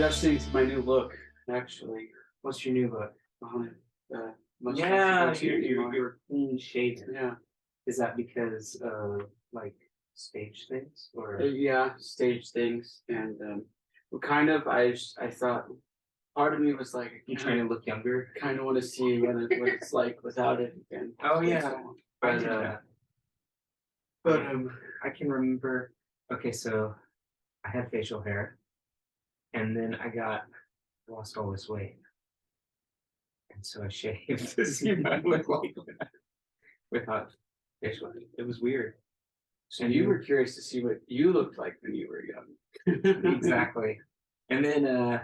adjusting to my new look, actually. What's your new look? Much Yeah, comfortable anymore. you're clean shaven. Yeah. Is that because like stage things or Yeah, stage things, and kind of. I thought part of me was like, you trying to look younger? kind of want to see what it's like without it again. Oh yeah, I But did that. but I can remember. Okay, so I had facial hair, and then lost all this weight, and so I shaved to see what I look like without facial hair. It was weird. so you were curious to see what you looked like when you were young. Exactly, and then I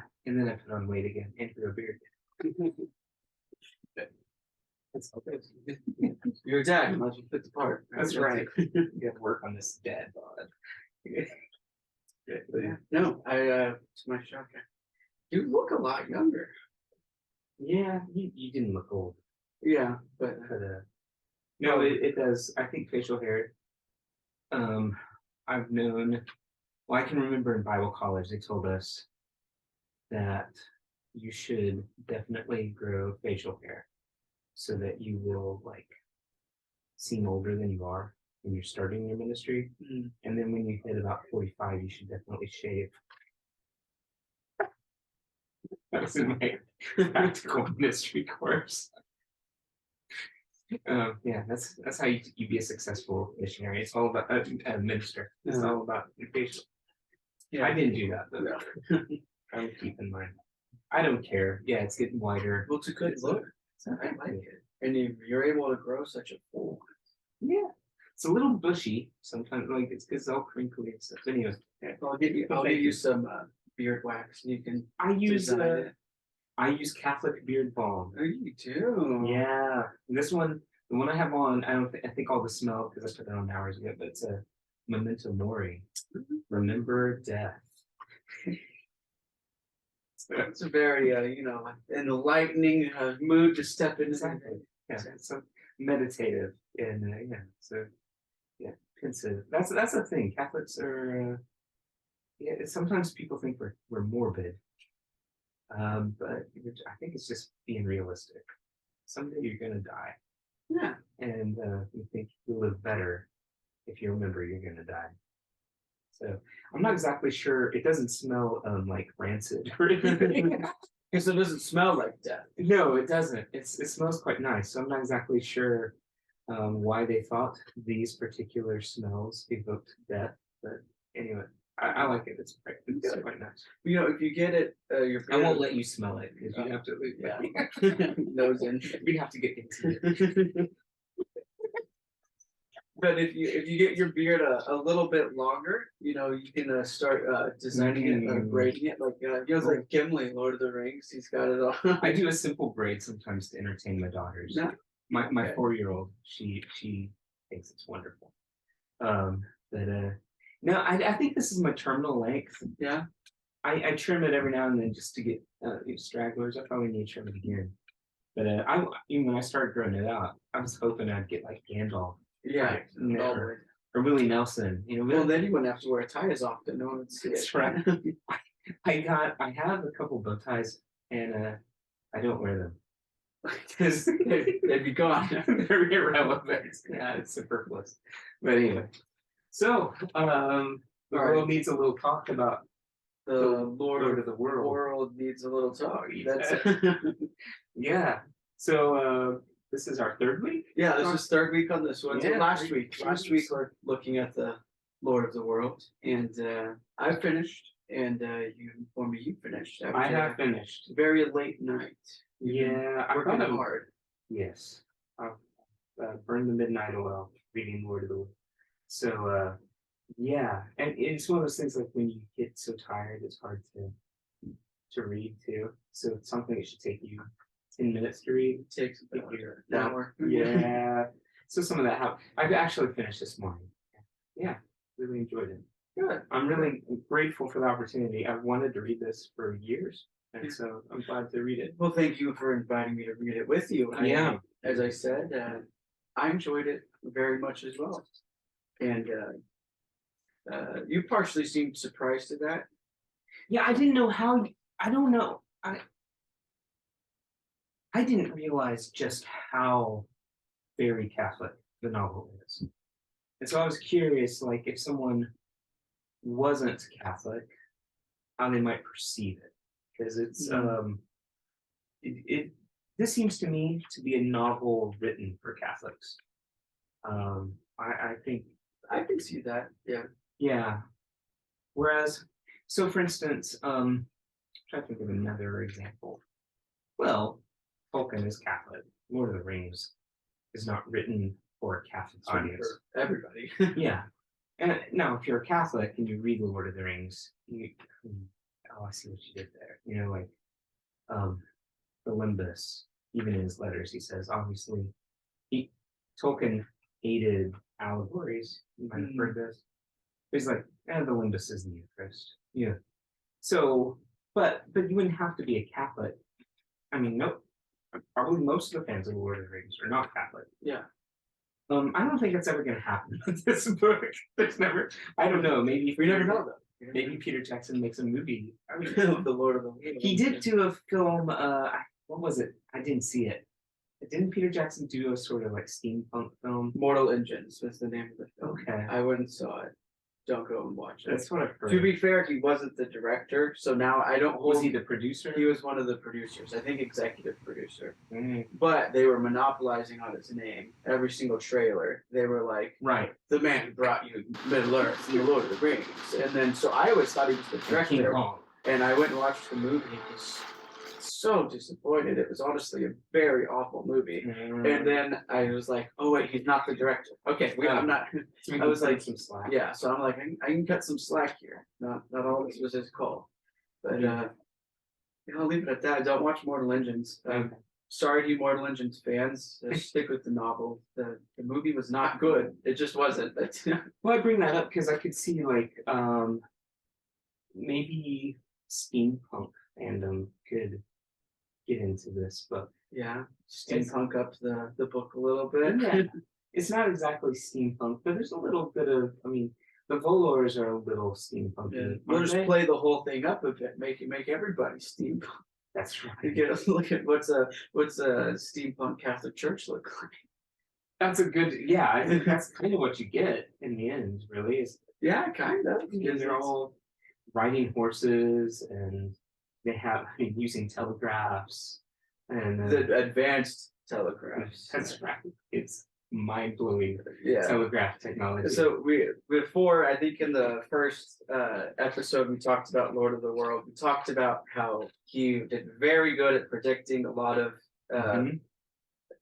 put on weight again and grew a beard. That's okay. You're a dad, you might as well fit the part. That's right. You got to work on this dad bod. But yeah, no, to my shock, you look a lot younger. Yeah, you didn't look old. Yeah, but no, it does. I think facial hair. I've known. Well, I can remember in Bible college they told us that you should definitely grow facial hair so that you will like seem older than you are when you're starting your ministry. And then when you hit about 45, you should definitely shave. That was in my practical ministry course. Yeah, that's how you be a successful missionary. It's all about a minister. It's all about your facial. Yeah, I didn't do that though. I would keep in mind. I don't care. Yeah, it's getting wider. Well, it's a good look. I like it. And you're able to grow such a full. Yeah, it's a little bushy sometimes. Like it's because it's all crinkly and stuff. Anyway, yeah, I'll give you some beard wax. And you can. I use Catholic beard balm. Oh, you do? Yeah, this one, the one I have on, I think all the smell because I put it on hours ago, but it's a memento mori. Remember death. It's a very an enlightening mood to step into. Exactly. Yeah, so meditative and yeah, so yeah, pensive. That's the thing. Catholics are yeah. Sometimes people think we're morbid, but I think it's just being realistic. Someday you're gonna die. Yeah, and you think you'll live better if you remember you're gonna die. So I'm not exactly sure. It doesn't smell like rancid or anything. because it doesn't smell like death. No, it doesn't. It smells quite nice. So I'm not exactly sure why they thought these particular smells evoked death. But anyway, I like it. It's quite nice. If you get it, I won't let you smell it because you have to. Yeah, nose in. We have to get into it. But if you get your beard a little bit longer, you can start designing it, braiding it like like Gimli, Lord of the Rings. He's got it all. I do a simple braid sometimes to entertain my daughters. Yeah. My 4-year-old, she thinks it's wonderful. But no, I think this is my terminal length. Yeah. I trim it every now and then just to get stragglers. I probably need to trim it again. But even when I started growing it out, I was hoping I'd get like Gandalf. Yeah, or Willie Nelson. Well, then you wouldn't have to wear a tie as often. No one would see it. That's right. I have a couple bow ties, and I don't wear them because they'd be gone. They're irrelevant. Yeah, it's superfluous. But anyway, so the world needs a little talk about the Lord of the world. The world needs a little talk. That's yeah. So. This is our third week? Yeah, this is third week on this one. Yeah, last week we're looking at the Lord of the World, and I finished, and you informed me you finished. I have finished. Very late night. Yeah, I working hard. Yes, I've burned the midnight oil reading Lord of the World. So yeah, and it's one of those things like when you get so tired, it's hard to read too. So it's something that should take you 10 minutes to read. It takes an hour. Yeah. So some of that happened. I've actually finished this morning. Yeah, really enjoyed it. Good. I'm really grateful for the opportunity. I've wanted to read this for years, and so I'm glad to read it. Well, thank you for inviting me to read it with you. Yeah. As I said, I enjoyed it very much as well. And you partially seemed surprised at that. Yeah, I didn't know how I don't know. I didn't realize just how very Catholic the novel is. And so I was curious, like, if someone wasn't Catholic, how they might perceive it. Because it's this seems to me to be a novel written for Catholics. I think I can see that. Yeah. yeah. Whereas, so for instance, try to think of another example. Well, Tolkien is Catholic. Lord of the Rings is not written for a Catholic It's written audience. for everybody. Yeah. And now, if you're a Catholic and you read The Lord of the Rings, oh, I see what you did there. You know, like the Limbus, even in his letters, he says, obviously, Tolkien hated allegories. You might have heard this. He's like, the Limbus is the Eucharist. Yeah. So, but you wouldn't have to be a Catholic. I mean, no, probably most of the fans of The Lord of the Rings are not Catholic. Yeah. I don't think that's ever going to happen with this book. There's never. I don't know. Maybe We never know though. Maybe Peter Jackson makes a movie. I mean, The Lord of the Rings. he did do a film. What was it? I didn't see it. Didn't Peter Jackson do a sort of like steampunk film? Mortal Engines was the name of the film. Okay, I went and saw it. Don't go and watch it. that's what I've heard. To be fair, he wasn't the director, so now I don't hold. Was he the producer? He was one of the producers, I think executive producer. Mm. But they were monopolizing on his name. Every single trailer, they were like, Right. the man who brought you Middle Earth and the Lord of the Rings. And then, so I always thought he was the King director. Kong. And I went and watched the movie and was so disappointed. It was honestly a very awful movie. And then I was like, oh wait, he's not the director. Okay, I'm not. I was like, some slack. Yeah, so I'm like, I can cut some slack here. Not all this was his call. But I'll leave it at that. Don't watch Mortal Engines. Sorry to you Mortal Engines fans. Just stick with the novel. The movie was not good. It just wasn't. But Well, I bring that up because I could see like maybe steampunk fandom could get into this book. yeah, steampunk up the book a little bit. Yeah. It's not exactly steampunk, but there's a little bit of. I mean, the Volors are a little steampunk. Yeah. We'll just play the whole thing up a bit. Make everybody steampunk. That's right. You get a look at what's a steampunk Catholic Church look like. That's a good. Yeah, I think that's kind of what you get in the end. Really, is Yeah, kind of. because they're all riding horses and they have using telegraphs and The advanced telegraphs. that's right. It's mind-blowing Yeah. telegraph technology. So before I think in the first episode we talked about Lord of the World. We talked about how he did very good at predicting a lot of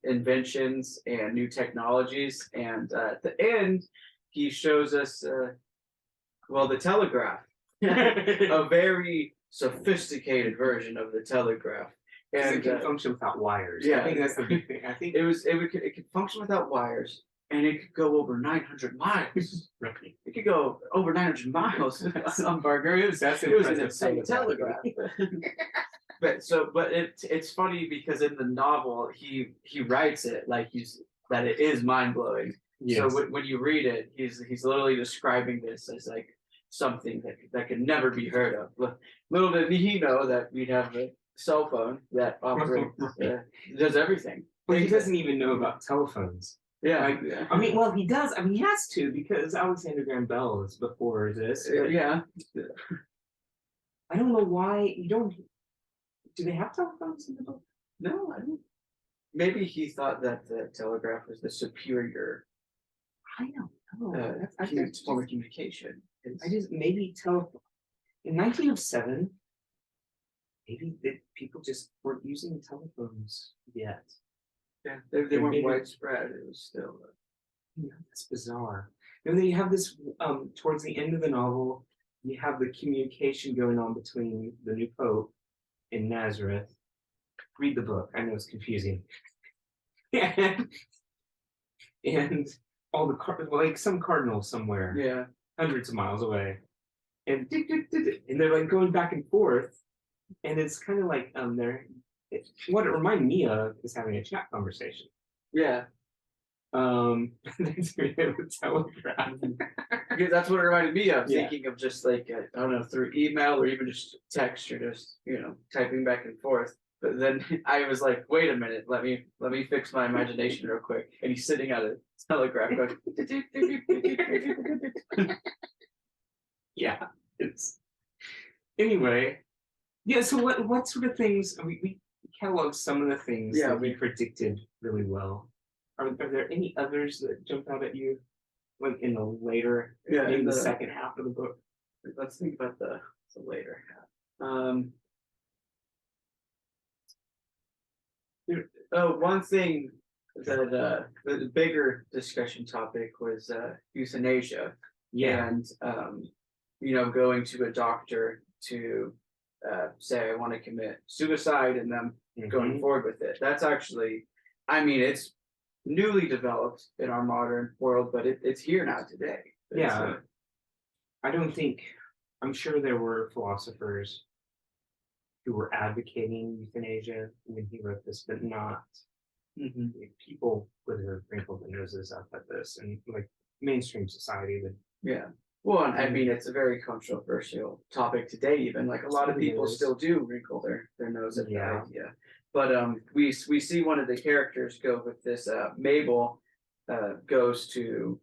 inventions and new technologies, and at the end he shows us the telegraph, a very sophisticated version of the telegraph. And And it can function without wires. yeah. I think that's the big thing. I think it could function without wires, and it could go over 900 miles. right. It could go over 900 miles. Umbarger. It was an impressive insane telegraph. But it's funny because in the novel he writes it like that it is mind blowing. Yes. So when you read it, he's literally describing this as like something that could never be heard of. Little did he know that we'd have a cell phone that operates does everything. But he doesn't even know about telephones. Yeah. Like, I mean, well, he does. I mean, he has to because Alexander Graham Bell is before this. Yeah. I don't know why you don't. Do they have telephones in the book? No, I don't. Maybe he thought that the telegraph was the superior I don't know. I form of communication. Maybe telephone in 1907. Maybe people just weren't using telephones yet. Yeah, they weren't widespread. It was still. That's bizarre. And then you have this towards the end of the novel. You have the communication going on between the new pope in Nazareth. Read the book. I know it's confusing. and all the like some cardinal somewhere, Yeah. hundreds of miles away, and they're like going back and forth, and it's kind of like what it reminded me of is having a chat conversation. Yeah. That's a telegraph. Because that's what it reminded me of, Yeah. thinking of just like, I don't know, through email or even just text or just, typing back and forth. But then I was like, wait a minute, let me fix my imagination real quick. And he's sitting at a telegraph going, Yeah. It's anyway. Yeah. So what sort of things we cataloged some of the things Yeah, that we we- predicted really well. Are there any others that jumped out at you, like in the later, Yeah, in in the the- second half of the book? let's think about the later half. One thing that the bigger discussion topic was euthanasia. Yeah. And going to a doctor to say I want to commit suicide and them going Mhm. forward with it. That's actually, I mean, it's newly developed in our modern world, but it's here now today. It's, Yeah. I don't think, I'm sure there were philosophers who were advocating euthanasia when he wrote this, but not mhm. people would have wrinkled their noses up at this, and like mainstream society would. Yeah. Well, and I mean, it's a very controversial topic today. Even like a lot of It people is. still do wrinkle their nose at Yeah. the idea. But we see one of the characters go with this. Mabel goes to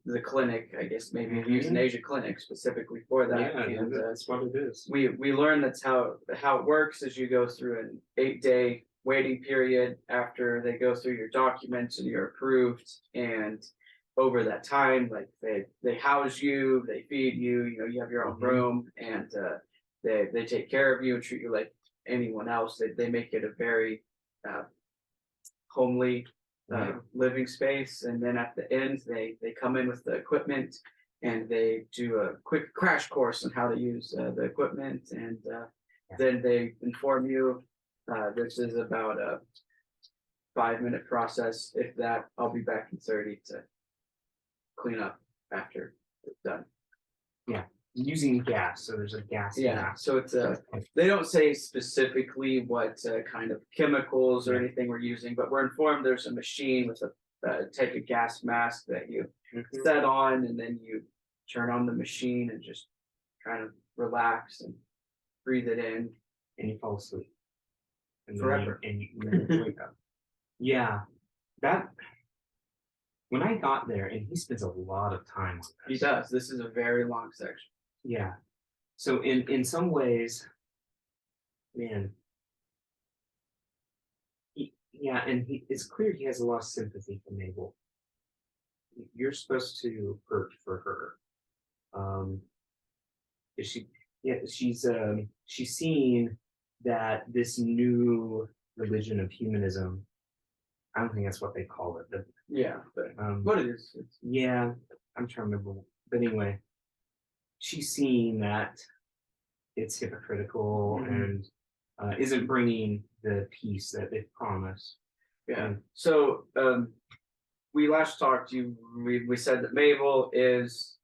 the clinic, I guess maybe Mhm. euthanasia clinic specifically for that. Yeah, And that's what it is. we learn that's how it works is you go through an 8-day waiting period after they go through your documents and you're approved, and over that time, like they house you, they feed you, you have your own Mhm. room, and they take care of you and treat you like anyone else. They make it a very homely Yeah. living space, and then at the end they come in with the equipment and they do a quick crash course on how to use the equipment, and then they inform you this is about a 5-minute process. If that, I'll be back in 30 to clean up after it's done. Yeah, using gas. So there's a gas mask. So it's they don't say specifically what kind of chemicals or Yeah. anything we're using, but we're informed there's a machine with a type of gas mask that you Mhm. set on, and then you turn on the machine and just kind of relax and breathe it in. And you fall asleep. And Forever. Then you wake up. Yeah, that. When I got there, and he spends a lot of time on He this. does. This is a very long section. Yeah. So in some ways, man. It's clear he has a lot of sympathy for Mabel. You're supposed to hurt for her. She, yeah, she's seen that this new religion of humanism. I don't think that's what they call it, but Yeah, but um, what it is, yeah, I'm trying to remember. But anyway, she's seeing that it's hypocritical Mhm. and isn't bringing the peace that they've promised. yeah. And So we last talked. We said that Mabel is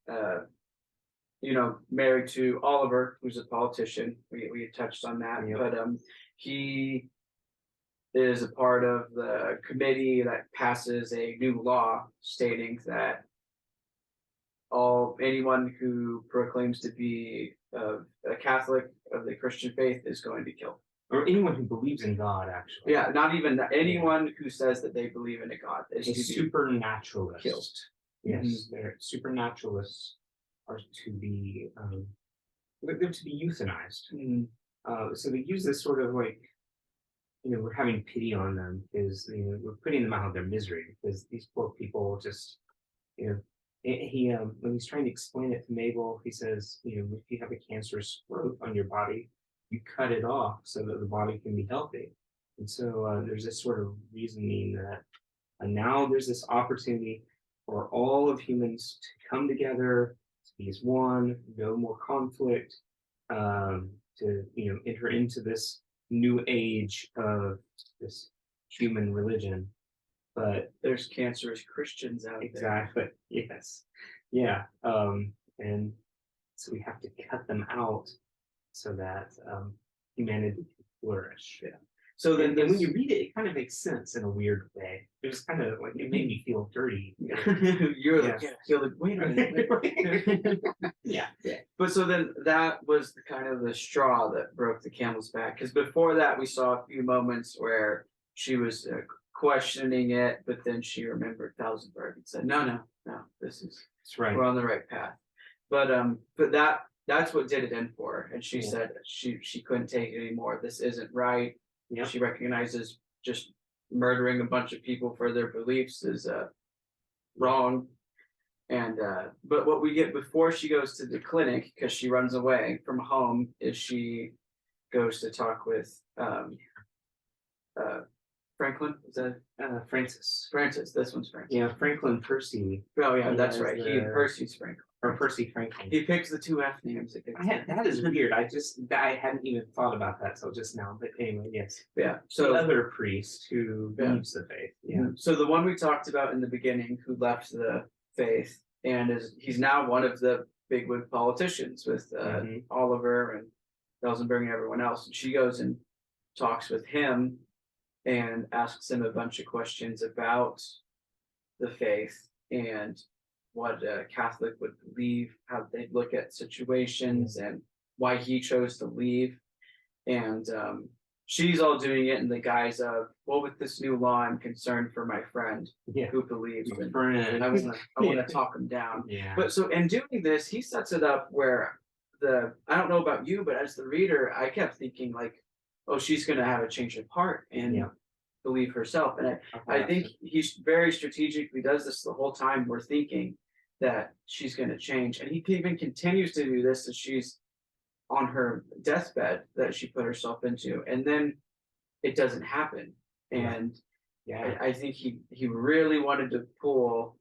married to Oliver, who's a politician. We touched on that, Yep. but he is a part of the committee that passes a new law stating that anyone who proclaims to be a Catholic of the Christian faith is going to be killed. or anyone who believes in God, actually. Yeah, not even that. Anyone who says that they believe in a God is A to be supernaturalist. killed. Yes, they're supernaturalists are to be they're to be euthanized. Mhm. So they use this sort of like, we're having pity on them because we're putting them out of their misery because these poor people just he when he's trying to explain it to Mabel, he says, if you have a cancerous growth on your body, you cut it off so that the body can be healthy. And so there's this sort of reasoning that now there's this opportunity for all of humans to come together, to be as one, no more conflict, to enter into this new age of this human religion. But There's cancerous Christians out there. exactly, yes, yeah, and so we have to cut them out so that humanity can flourish. Yeah. So then And when you read it, it kind of makes sense in a weird way. It was kind of like, it made me feel dirty. you're like, Yeah. yeah, you're like, wait a minute. Yeah. But so then that was the kind of the straw that broke the camel's back. Because before that, we saw a few moments where she was questioning it, but then she remembered Thousandberg and said, no, this is That's right. we're on the right path. But that's what did it in for her. And she said she couldn't take it anymore. This isn't right. Yep. She recognizes just murdering a bunch of people for their beliefs is wrong. And but what we get before she goes to the clinic, because she runs away from home, is she goes to talk with Franklin. Is that Francis. Francis? This one's Francis. Yeah, Franklin Percy. Oh yeah, that's Yeah, right. He and Percy's Franklin. Or Percy Franklin. He picks the two F names. That is weird. I hadn't even thought about that till just now. But anyway, yes. Yeah. So So other priest who leaves the faith. Yeah. So the one we talked about in the beginning, who left the faith, and he's now one of the bigwig politicians with Oliver and Felsenberg and everyone else. And she goes and talks with him and asks him a bunch of questions about the faith and what a Catholic would believe, how they'd look at situations, and why he chose to leave. And she's all doing it in the guise of, well, with this new law, I'm concerned for my friend who believes, and I want to talk him down. Yeah. But so in doing this, he sets it up where I don't know about you, but as the reader, I kept thinking like, oh, she's going to have a change of heart and believe herself. And I think he very strategically does this the whole time. We're thinking that she's going to change. And he even continues to do this as she's on her deathbed that she put herself into. And then it doesn't happen. And I think he really wanted to pull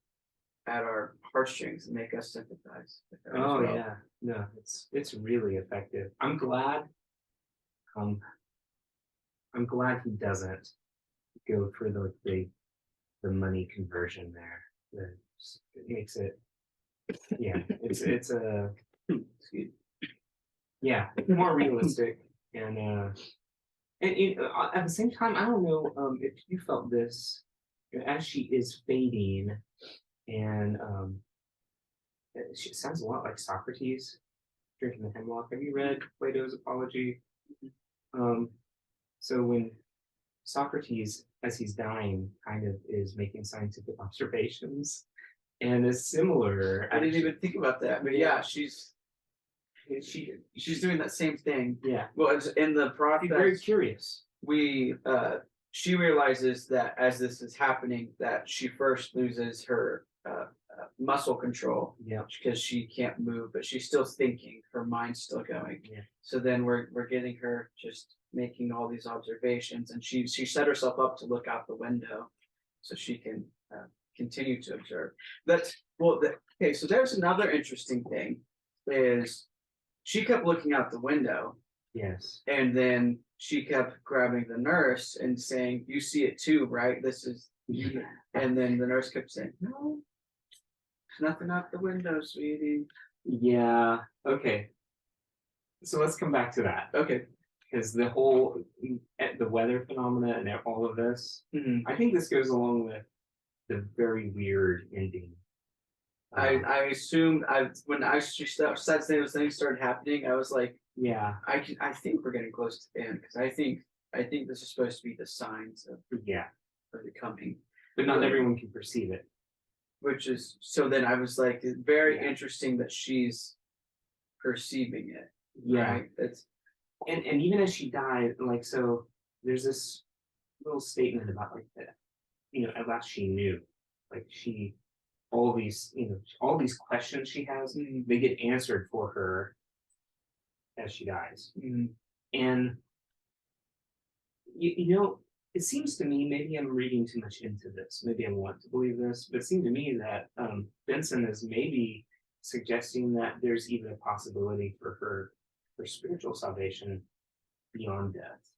at our heartstrings and make us sympathize with her. Oh yeah. No, it's really effective. I'm glad he doesn't go for the money conversion there. It makes it it's a more realistic and at the same time, I don't know if you felt this as she is fading, and she sounds a lot like Socrates drinking the hemlock. Have you read Plato's Apology? So when Socrates, as he's dying, kind of is making scientific observations, and is similar. I didn't even think about that, but yeah, she's doing that same thing. Yeah. Well, it's in the process. Be very curious. She realizes that as this is happening, that she first loses her muscle control. Yeah. Because she can't move, but she's still thinking. Her mind's still going. Yeah. So then we're getting her just making all these observations, and she set herself up to look out the window, so she can continue to observe. Okay. So there's another interesting thing, is she kept looking out the window. Yes. And then she kept grabbing the nurse and saying, "You see it too, right? This is." Yeah. And then the nurse kept saying, "No, there's nothing out the window, sweetie." Yeah. Okay. So let's come back to that. Okay. Because the whole the weather phenomena and all of this, I think this goes along with the very weird ending. I assumed when she said those things started happening, I was like, yeah, I think we're getting close to the end, because I think this is supposed to be the signs of the coming, but not everyone can perceive it. Which is so. Then I was like, it's very interesting that she's perceiving it. Yeah, right? It's and even as she died, like, so there's this little statement about like that, at last she knew, like all these questions she has, they get answered for her as she dies. And it seems to me, maybe I'm reading too much into this, maybe I want to believe this, but it seemed to me that Benson is maybe suggesting that there's even a possibility for her spiritual salvation beyond death.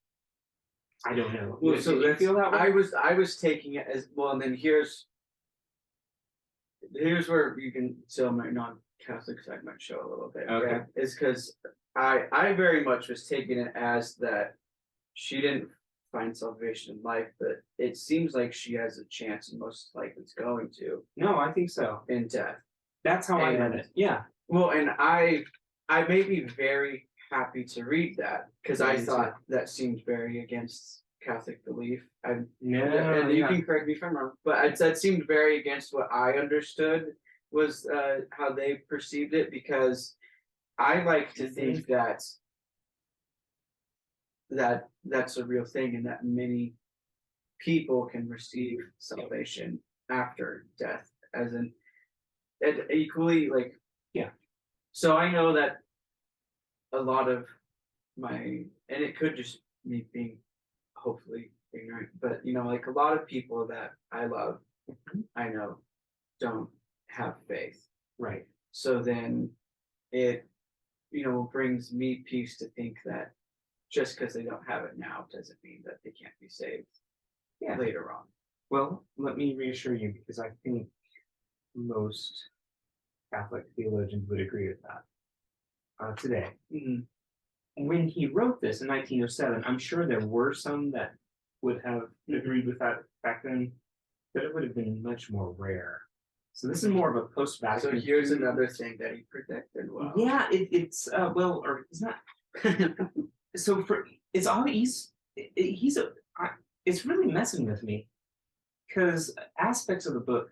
I don't know. well. So Did you feel that way? I was taking it as well, and then here's where you can tell my non-Catholic side might show a little bit. Okay. Right? Is because I very much was taking it as that she didn't find salvation in life, but it seems like she has a chance, and most likely it's going to, No, I think so. in death. That's how I read And- it. Yeah. Well, and I may be very happy to read that, because I Me too. thought that seemed very against Catholic belief. And No, you can correct me if I'm wrong, but that seemed very against what I understood was how they perceived it, because I like to think that that's a real thing, and that many people can receive salvation after death, as in equally, like, Yeah. So I know that a lot of and it could just me being hopefully ignorant, but like a lot of people that I love, I know, don't have faith. right. So then it, brings me peace to think that just because they don't have it now doesn't mean that they can't be saved Yeah. later on. Well, let me reassure you, because I think most Catholic theologians would agree with that today. Mhm. When he wrote this in 1907, I'm sure there were some that would have agreed with that back then, but it would have been much more rare. So this is more of a So post-Vatican. here's II. another thing that he predicted well. Yeah, it's well, or it's not. So for it's all he's it's really messing with me, because aspects of the book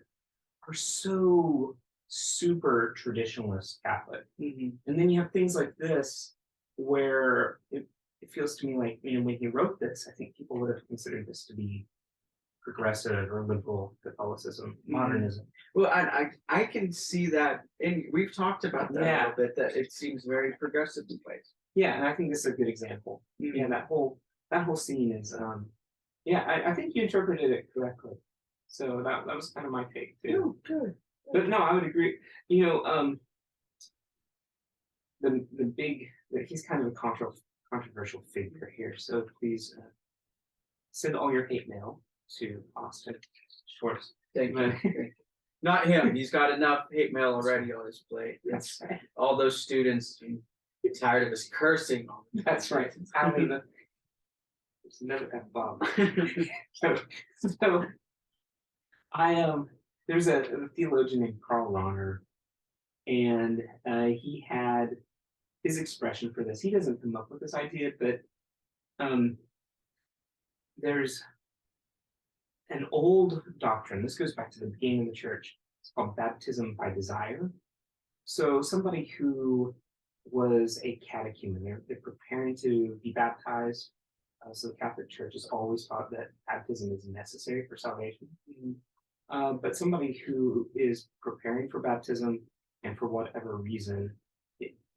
are so super traditionalist Catholic, Mhm. and then you have things like this where it feels to me like, when he wrote this, I think people would have considered this to be progressive or liberal Catholicism, modernism. Well, I can see that, and we've talked about that a Yeah. little bit, that it seems very progressive in ways. Yeah, and I think this is a good example. Yeah, that whole scene is yeah, I think you interpreted it correctly. So that was kind of my take too. Oh, good. But no, I would agree. The big he's kind of a controversial figure here. So please send all your hate mail to Austin Schwartz. Thank you. Not him. He's got enough hate mail already on his plate. That's right. All those students get tired of us cursing. That's right. Out of the there's another F-bomb. So I there's a theologian named Karl Rahner, and he had his expression for this. He doesn't come up with this idea, but there's an old doctrine. This goes back to the beginning of the church. It's called baptism by desire. So somebody who was a catechumen, they're preparing to be baptized. So the Catholic Church has always taught that baptism is necessary for salvation. But somebody who is preparing for baptism and for whatever reason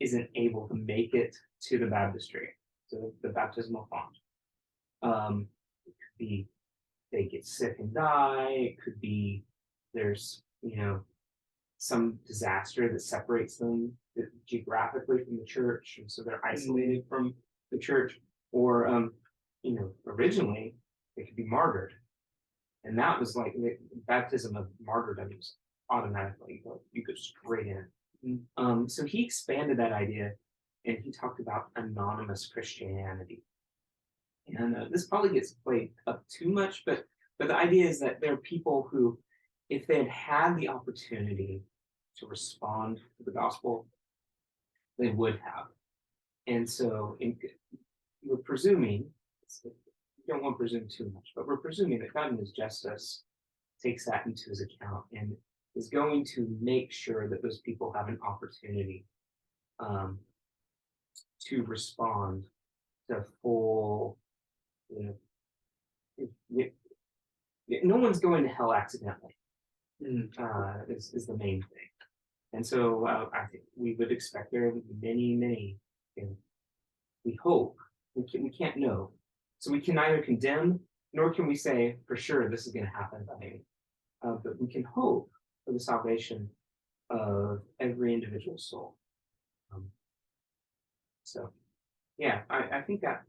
isn't able to make it to the baptistry, to the baptismal font. It could be they get sick and die. It could be there's some disaster that separates them geographically from the church, and so they're isolated from the church. Or originally they could be martyred, and that was like the baptism of martyrdom was automatically you go straight in. So he expanded that idea, and he talked about anonymous Christianity. And this probably gets played up too much, but the idea is that there are people who, if they had had the opportunity to respond to the gospel, they would have. And so we're presuming, we don't want to presume too much, but we're presuming that God in his justice takes that into his account and is going to make sure that those people have an opportunity to respond to full, no one's going to hell accidentally, is the main thing. And so I think we would expect there would be many, we hope, we can't know. So we can neither condemn, nor can we say for sure this is going to happen by any. But we can hope for the salvation of every individual soul. So, yeah, I think that,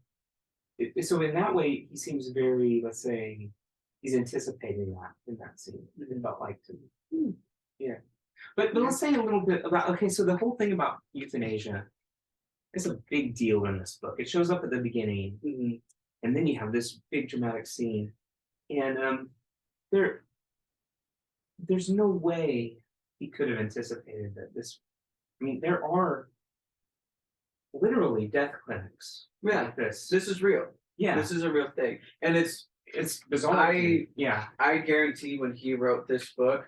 so in that way, he seems very, let's say, he's anticipating that in that scene. It felt like to me. Yeah. But let's say a little bit about, okay, so the whole thing about euthanasia is a big deal in this book. It shows up at the beginning, And then you have this big dramatic scene, and there's no way he could have anticipated that this. I mean, there are literally death clinics Yeah, like this. this is real. Yeah, This is a real thing, and it's bizarre. Yeah, I guarantee when he wrote this book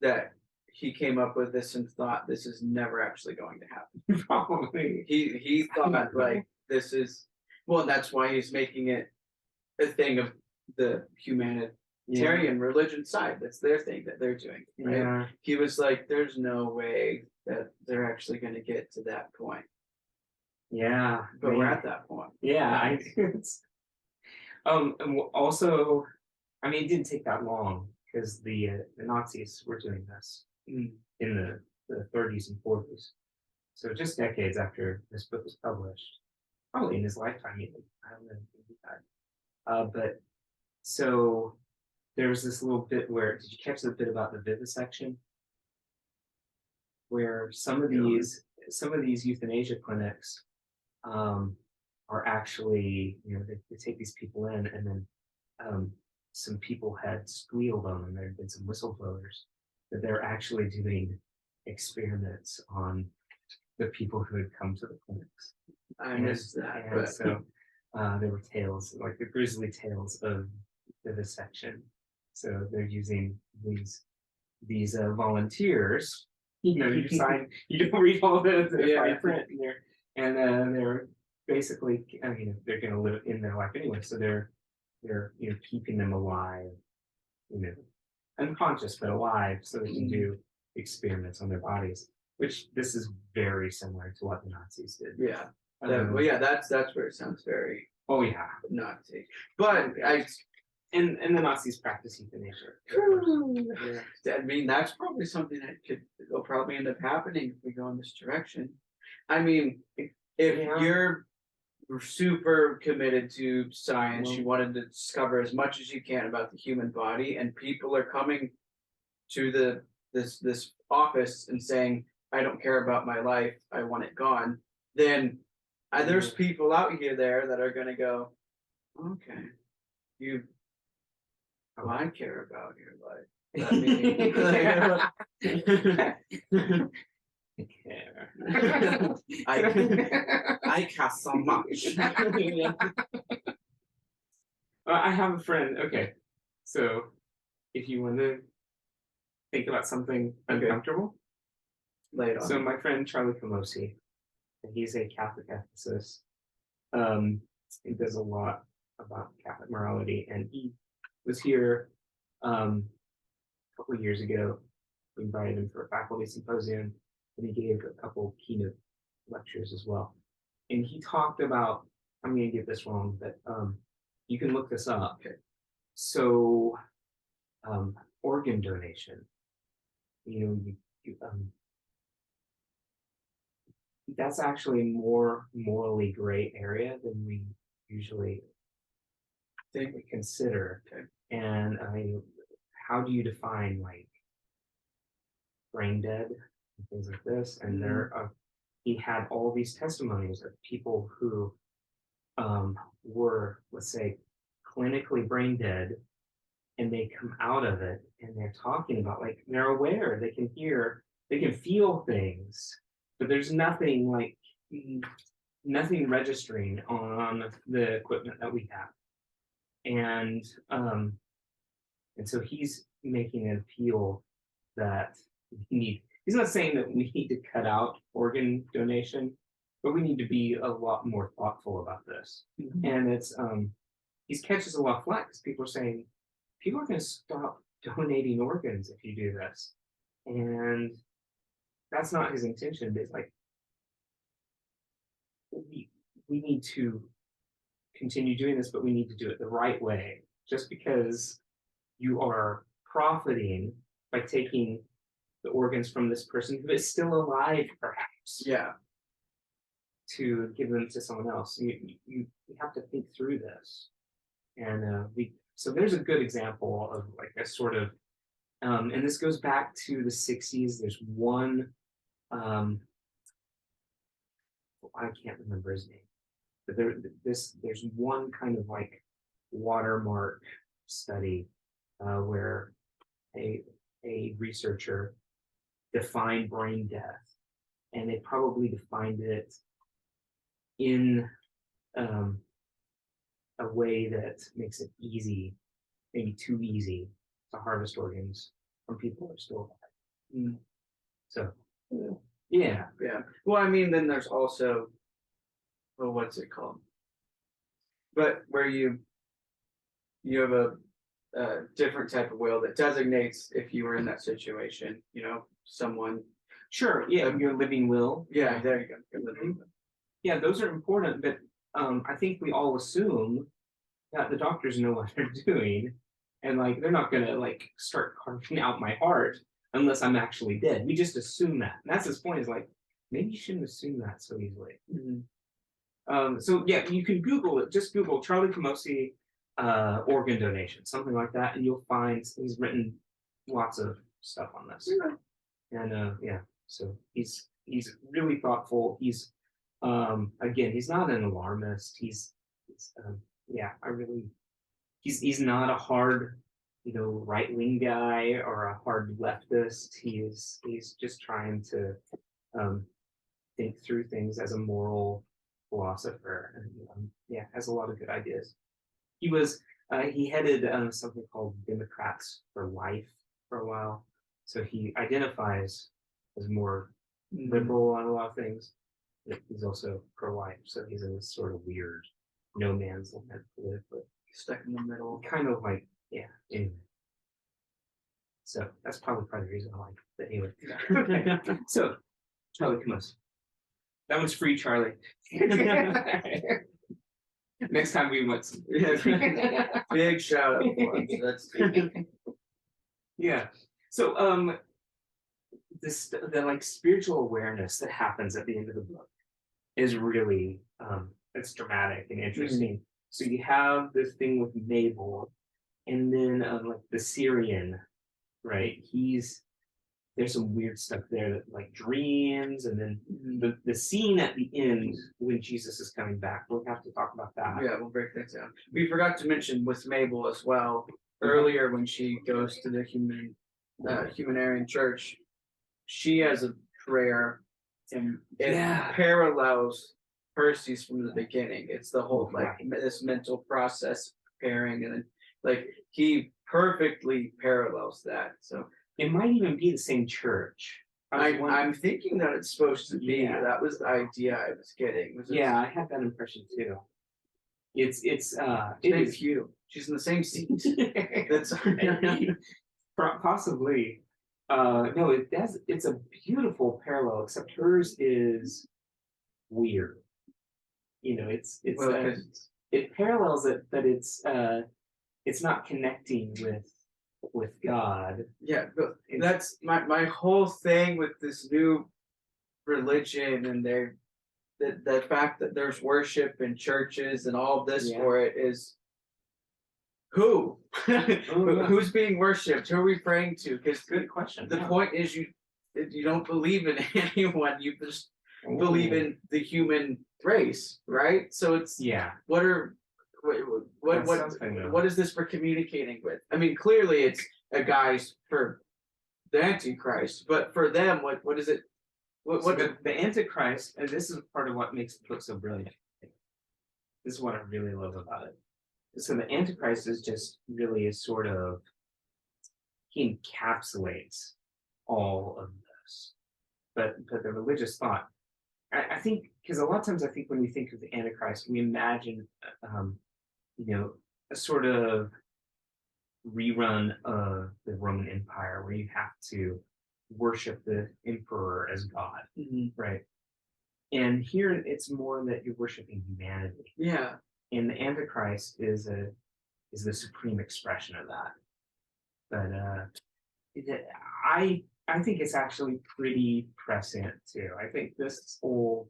that he came up with this and thought this is never actually going to happen. probably. He thought like this is well, that's why he's making it a thing of the humanitarian religion side. That's their thing that they're doing. Right? Yeah, He was like, there's no way that they're actually going to get to that point, yeah. but we're at that point. Yeah, and also, I mean, it didn't take that long because the Nazis were doing this Mm. in the 30s and 40s. So just decades after this book was published, probably in his lifetime even. I don't know if he died. But so there was this little bit where, did you catch the bit about the vivisection? Where some of these euthanasia clinics are actually, they take these people in, and then some people had squealed on them. There had been some whistleblowers that they're actually doing experiments on the people who had come to the clinics. I missed that. And But so there were tales, like the grisly tales of vivisection. So they're using these volunteers. You sign, you don't read all the fine print in there, and they're basically, they're going to live in their life anyway. So they're keeping them alive, unconscious but alive, so they can do experiments on their bodies. Which this is very similar to what the Nazis did. yeah, well, yeah, that's where it sounds very Oh yeah, Nazi. But and the Nazis practice euthanasia. I mean, that's probably something that will probably end up happening if we go in this direction. I mean, if you're super committed to science, you wanted to discover as much as you can about the human body, and people are coming to this office and saying, I don't care about my life, I want it gone, then there's people out here there that are going to go, okay, I care about your life. I care so much. I have a friend. Okay, so if you want to think about something uncomfortable, lay it on. So my friend Charlie Camosi, he's a Catholic ethicist. He does a lot about Catholic morality, and he was here a couple of years ago. We invited him for a faculty symposium, and he gave a couple keynote lectures as well. And he talked about, I'm going to get this wrong, but you can look this up. Okay. So, organ donation, that's actually more morally gray area than we usually think we consider. Okay. And how do you define like brain dead and things like this? And he had all these testimonies of people who were, let's say, clinically brain dead, and they come out of it and they're talking about, like, they're aware, they can hear, they can feel things, but there's nothing registering on the equipment that we have. And so he's making an appeal that he's not saying that we need to cut out organ donation, but we need to be a lot more thoughtful about this. Mm-hmm. And it's he catches a lot of flack because people are saying people are going to stop donating organs if you do this, and that's not his intention. It's like we need to continue doing this, but we need to do it the right way. Just because you are profiting by taking the organs from this person who is still alive, perhaps, to give them to someone else, you have to think through this. And so there's a good example of like a sort of, and this goes back to the 60s. There's one, I can't remember his name, But there's one kind of like watermark study where a researcher defined brain death, and they probably defined it in a way that makes it easy, maybe too easy, to harvest organs from people who are still alive. So, yeah. Yeah. Well, I mean, then there's also, well, what's it called? But where you have a different type of will that designates if you were in that situation, you know, someone. Sure, yeah, your living will. Yeah, there you go. Your living will. Yeah, those are important, but I think we all assume that the doctors know what they're doing, and like they're not gonna like start carving out my heart unless I'm actually dead. We just assume that. And that's his point, is like, maybe you shouldn't assume that so easily. So yeah, you can Google it, just Google Charlie Camosi organ donation, something like that, and you'll find he's written lots of stuff on this. And yeah, so he's really thoughtful. He's again, he's not an alarmist. He's yeah, he's not a hard, right-wing guy or a hard leftist. He's just trying to think through things as a moral philosopher, and yeah, has a lot of good ideas. He headed something called Democrats for Life for a while, so he identifies as more liberal on a lot of things. But he's also pro-life, so he's in this sort of weird no man's land politically, Stuck in the middle. kind of like, yeah. Anyway, so that's probably part of the reason I like it. Anyway, okay. So Charlie Camus. That was free, Charlie. Next time we want some. Big shout out for him. That's Yeah. So the like spiritual awareness that happens at the end of the book is really it's dramatic and interesting. So you have this thing with Mabel, and then like the Syrian, right? There's some weird stuff there, that like dreams, and then the scene at the end when Jesus is coming back. We'll have to talk about that. Yeah, we'll break that down. We forgot to mention with Mabel as well earlier when she goes to the humanitarian church. She has a prayer, and it parallels Percy's from the beginning. It's the whole like this mental process preparing, and then like he perfectly parallels that. So it might even be the same church. I'm thinking that it's supposed to be. Yeah. That was the idea I was getting. Yeah, I had that impression too. It is Hugh. She's in the same seat. That's possibly. No, it does. It's a beautiful parallel, except hers is weird. It parallels it, but it's not connecting with God. Yeah, but that's my whole thing with this new religion, and the fact that there's worship in churches and all this for it is who's being worshipped? Who are we praying to? Because good question. The point is you don't believe in anyone. You just believe in the human race, right? So it's what is this for communicating with? I mean, clearly it's a guise for the Antichrist, but for them, what is it? The Antichrist, and this is part of what makes the book so brilliant. This is what I really love about it. So the Antichrist is just really a sort of, he encapsulates all of this, but the religious thought, I think, because a lot of times I think when we think of the Antichrist, we imagine, a sort of rerun of the Roman Empire where you have to worship the emperor as God, right? And here it's more that you're worshiping humanity. Yeah. And the Antichrist is the supreme expression of that. But I think it's actually pretty prescient too. I think this whole,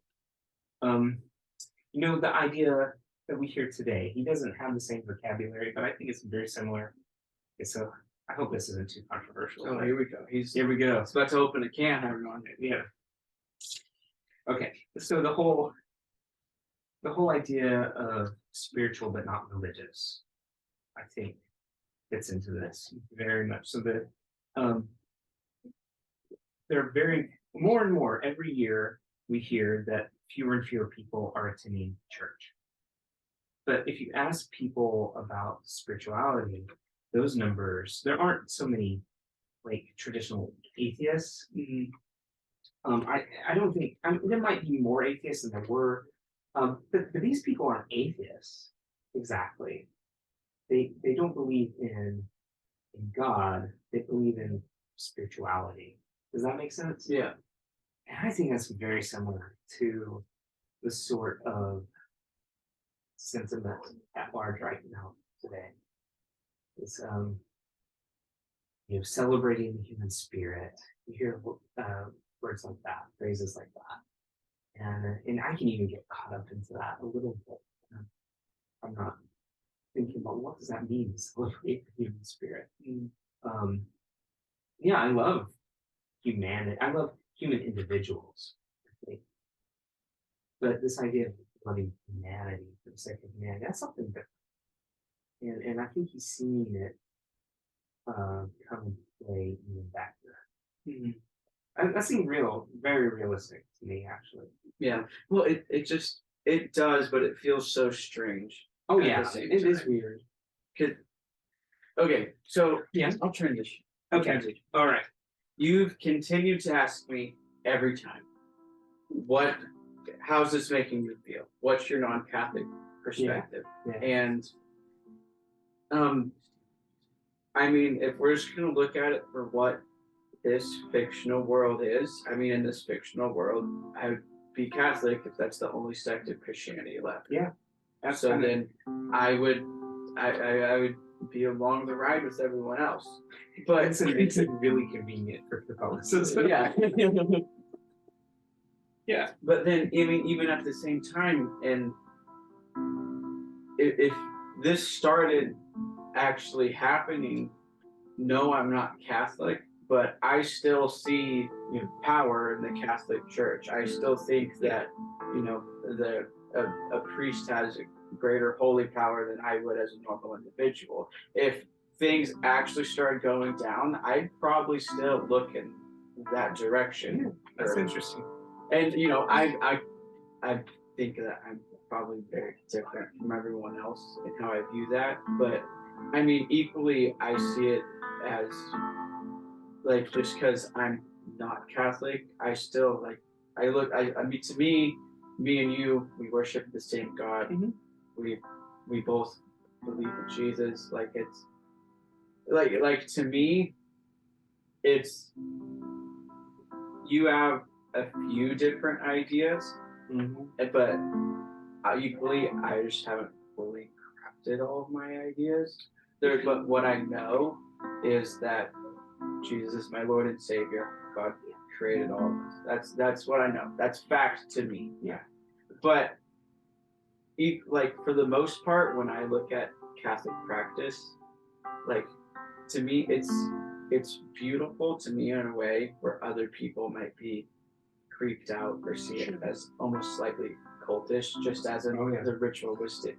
the idea that we hear today, he doesn't have the same vocabulary, but I think it's very similar. So I hope this isn't too controversial. Oh, here we go. Here we go. It's about to open a can, everyone. Yeah. Okay. So the whole the whole idea of spiritual but not religious, I think, fits into this very much. So that um, they're very more and more every year we hear that fewer and fewer people are attending church. But if you ask people about spirituality, those numbers, there aren't so many like traditional atheists. I don't think there might be more atheists than there were, but these people aren't atheists exactly. They don't believe in God. They believe in spirituality. Does that make sense? Yeah. And I think that's very similar to the sort of sentiment at large right now today. It's celebrating the human spirit. You hear words like that, phrases like that, and I can even get caught up into that a little bit. I'm not thinking about what does that mean to celebrate the human spirit. Yeah, I love humanity. I love human individuals, I think. But this idea of loving humanity for the sake of humanity, that's something different. And I think he's seeing it come into play even back then. That seemed very realistic to me, actually. Yeah. Well, it does, but it feels so strange. Oh at yeah, the same it is time. weird. Okay, so Yeah. I'll transition. Okay. All right. You've continued to ask me every time, how's this making you feel? What's your non-Catholic perspective? Yeah. And I mean, if we're just gonna look at it for what this fictional world is, I mean, in this fictional world, I would be Catholic if that's the only sect of Christianity left. Yeah. So then I would be along the ride with everyone else. But it makes it really convenient for Catholicism. yeah. Yeah. But then even at the same time, and if this started actually happening, no, I'm not Catholic, but I still see power in the Catholic Church. I still think that a priest has a greater holy power than I would as a normal individual. If things actually started going down, I'd probably still look in that direction. Yeah, that's interesting. And I think that I'm probably very different from everyone else in how I view that. But I mean, equally, I see it as like just because I'm not Catholic, I still I mean, to me and you, we worship the same God. We both believe in Jesus. Like it's like to me, it's you have a few different ideas, but equally, I just haven't fully crafted all of my ideas. But what I know is that Jesus is my Lord and Savior. God created all of us. That's what I know. That's fact to me. Yeah. But like for the most part, when I look at Catholic practice, like to me, it's beautiful to me in a way where other people might be creeped out or see it as almost slightly cultish, just as in the ritualistic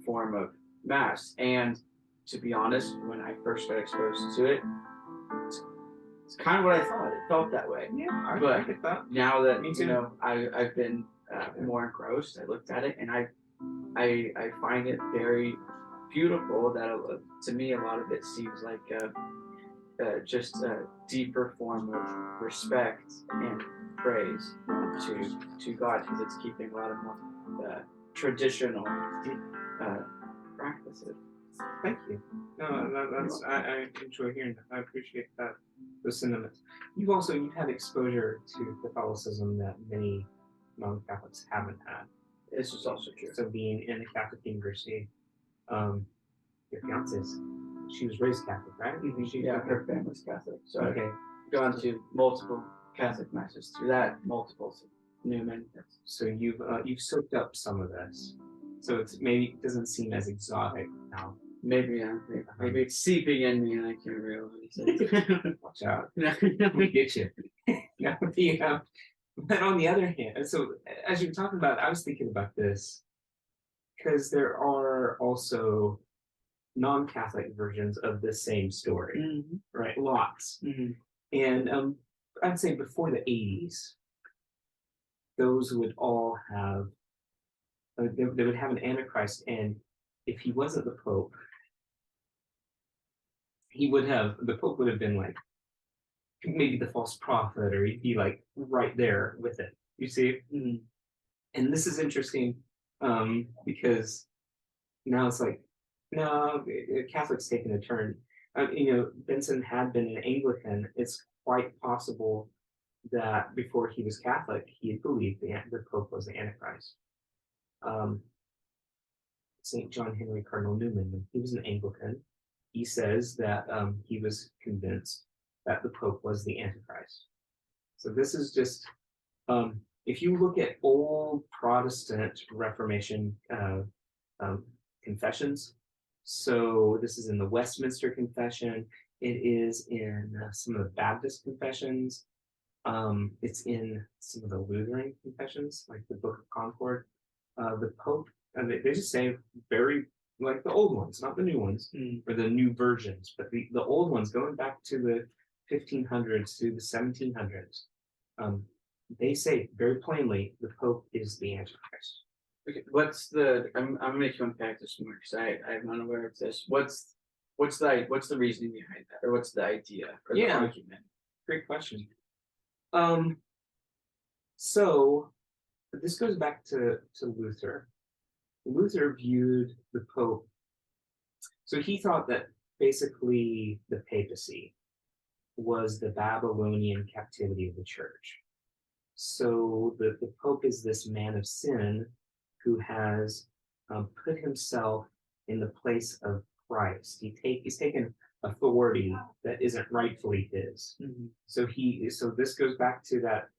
form of mass. And to be honest, when I first got exposed to it, it's kind of what I thought. It felt that way. Yeah, I get that. Now that I've been more engrossed, I looked at it and I find it very beautiful. That to me, a lot of it seems like just a deeper form of respect and praise to God, because it's keeping a lot of more traditional practices. Thank you. No, that's I enjoy hearing that. I appreciate that, those sentiments. You've had exposure to Catholicism that many non-Catholics haven't had. This is also true. So being in a Catholic university, your fiance's, she was raised Catholic, right? Her family's Catholic. So I've gone to multiple Catholic masses through that, multiple Newman. So you've soaked up some of this. So it doesn't seem as exotic now. Maybe it's seeping in me and I can't realize it. Watch out. We get you. But on the other hand, so as you were talking about, I was thinking about this because there are also non-Catholic versions of the same story, Mhm. right? Lots. Mhm. And I'd say before the 80s, those would all have, they would have an antichrist. And if he wasn't the Pope, the Pope would have been like maybe the false prophet, or he'd be like right there with it. You see? Mhm. And this is interesting because now it's like, no, Catholics taking a turn. Benson had been an Anglican. It's quite possible that before he was Catholic, he had believed the Pope was the Antichrist. Um, St. John Henry Cardinal Newman, when he was an Anglican, he says that he was convinced that the Pope was the Antichrist. So this is just, if you look at old Protestant Reformation confessions, so this is in the Westminster Confession, it is in some of the Baptist confessions, it's in some of the Lutheran confessions, like the Book of Concord. The Pope, they just say very like the old ones, not the new ones, or the new versions, but the old ones going back to the 1500s to the 1700s. They say very plainly the Pope is the Antichrist. Okay, I'm gonna make you unpack this more because I'm unaware of this. What's the reasoning behind that, or what's the idea or the Yeah. argument? Great question. So this goes back to Luther. Luther viewed the Pope. So he thought that basically the papacy was the Babylonian captivity of the church. So the Pope is this man of sin who has put himself in the place of Christ. He's taken authority that isn't rightfully his. Mhm. So this goes back to that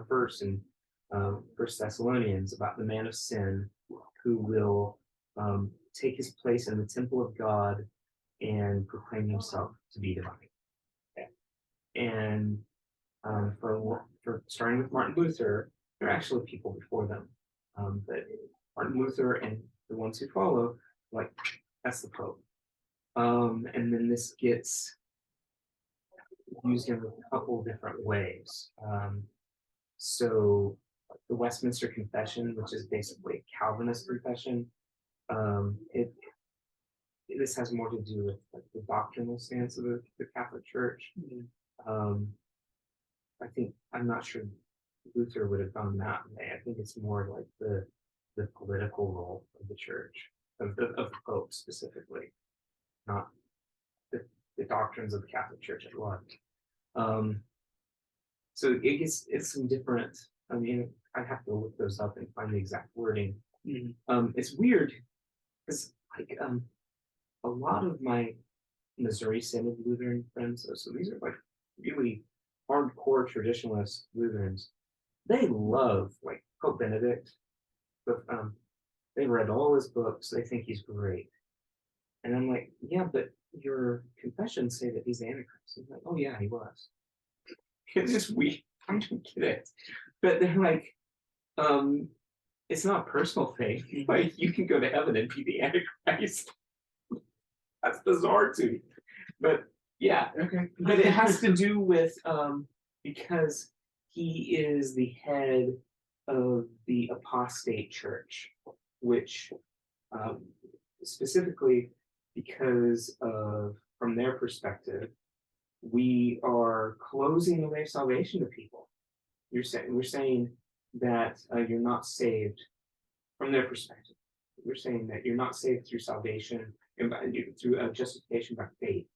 verse in First Thessalonians about the man of sin who will take his place in the temple of God and proclaim himself to be divine. Okay. And for starting with Martin Luther, there are actually people before them, but Martin Luther and the ones who follow, like that's the Pope. And then this gets used in a couple different ways. So the Westminster Confession, which is basically a Calvinist confession, this has more to do with like, the doctrinal stance of the Catholic Church. I'm not sure Luther would have gone that way. I think it's more like the political role of the church, of the Pope specifically, not the doctrines of the Catholic Church at large. So it's some different. I mean, I have to look those up and find the exact wording. It's weird because like a lot of my Missouri Synod Lutheran friends, so these are like really hardcore traditionalist Lutherans. They love like Pope Benedict, but they read all his books. They think he's great, and I'm like, yeah, but your confessions say that he's the Antichrist. I'm like, oh yeah, he was. It's just weird. I don't get it, but they're like, it's not a personal thing. Like you can go to heaven and be the Antichrist. That's bizarre to me, but yeah, Okay. but it has to do with because he is the head of the apostate church, which specifically because of from their perspective, we are closing the way of salvation to people. We're saying that you're not saved from their perspective. We're saying that you're not saved through salvation and through justification by faith.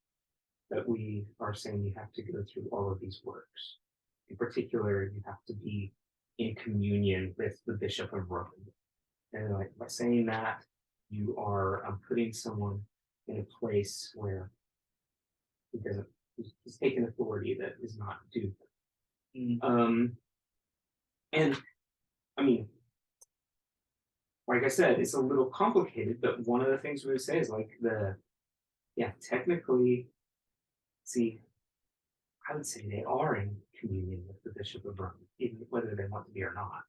That we are saying you have to go through all of these works. In particular, you have to be in communion with the Bishop of Rome. And like by saying that, you are putting someone in a place where he's taken authority that is not due. And I mean, like I said, it's a little complicated, but one of the things we would say is like technically, see, I would say they are in communion with the Bishop of Rome, even whether they want to be or not.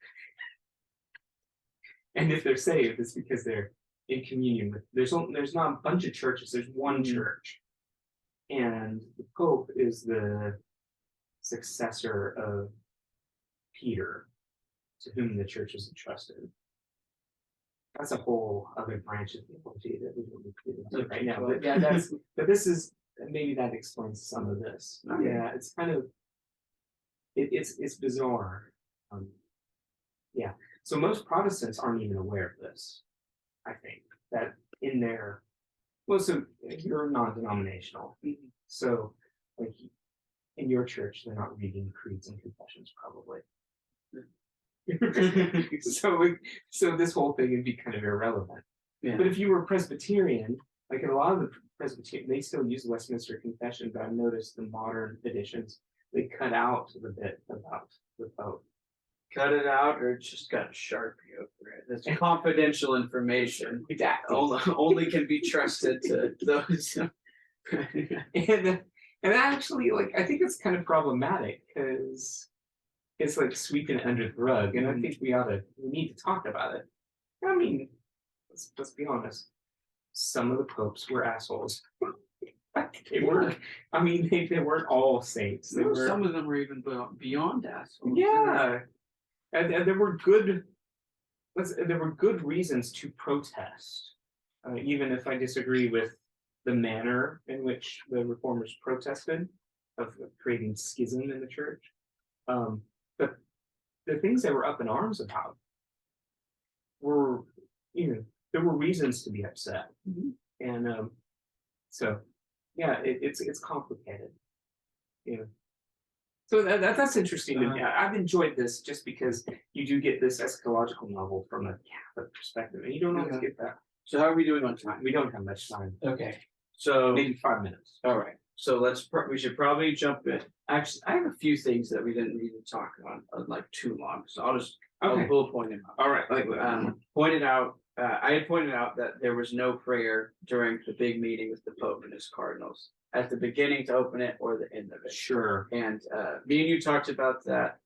And if they're saved, it's because they're in communion with. There's not a bunch of churches. There's one church, and the Pope is the successor of Peter, to whom the church is entrusted. That's a whole other branch of theology that we don't need to get into right now. But yeah, but this is maybe that explains some of this. Okay. Yeah, it's kind of it's bizarre. Yeah. So most Protestants aren't even aware of this. I think that in their so you're non-denominational, so like in your church they're not reading creeds and confessions probably. So this whole thing would be kind of irrelevant. Yeah. But if you were Presbyterian, like in a lot of the Presbyterian, they still use the Westminster Confession, but I've noticed the modern editions they cut out the bit about the Pope. Cut it out, or just got a Sharpie over it. That's confidential information. Exactly. Only can be trusted to those. and actually, like, I think it's kind of problematic because it's like sweeping it under the rug, and I think we need to talk about it. I mean, let's be honest. Some of the popes were assholes. They weren't. I mean, they weren't all saints. Some of them were even beyond assholes. Yeah. And there were good reasons to protest, even if I disagree with the manner in which the reformers protested of creating schism in the church. But the things they were up in arms about were, there were reasons to be upset, and so yeah, it's complicated, So that's interesting to me. I've enjoyed this just because you do get this eschatological novel from a Catholic perspective, and you don't always get that. So how are we doing on time? We don't have much time. Okay. So Maybe 5 minutes. all right. So we should probably jump in. Actually, I have a few things that we didn't need to talk on like too long. So I'll bullet point them out. All right. I had pointed out that there was no prayer during the big meeting with the Pope and his cardinals at the beginning to open it or the end of it. Sure. And me and you talked about that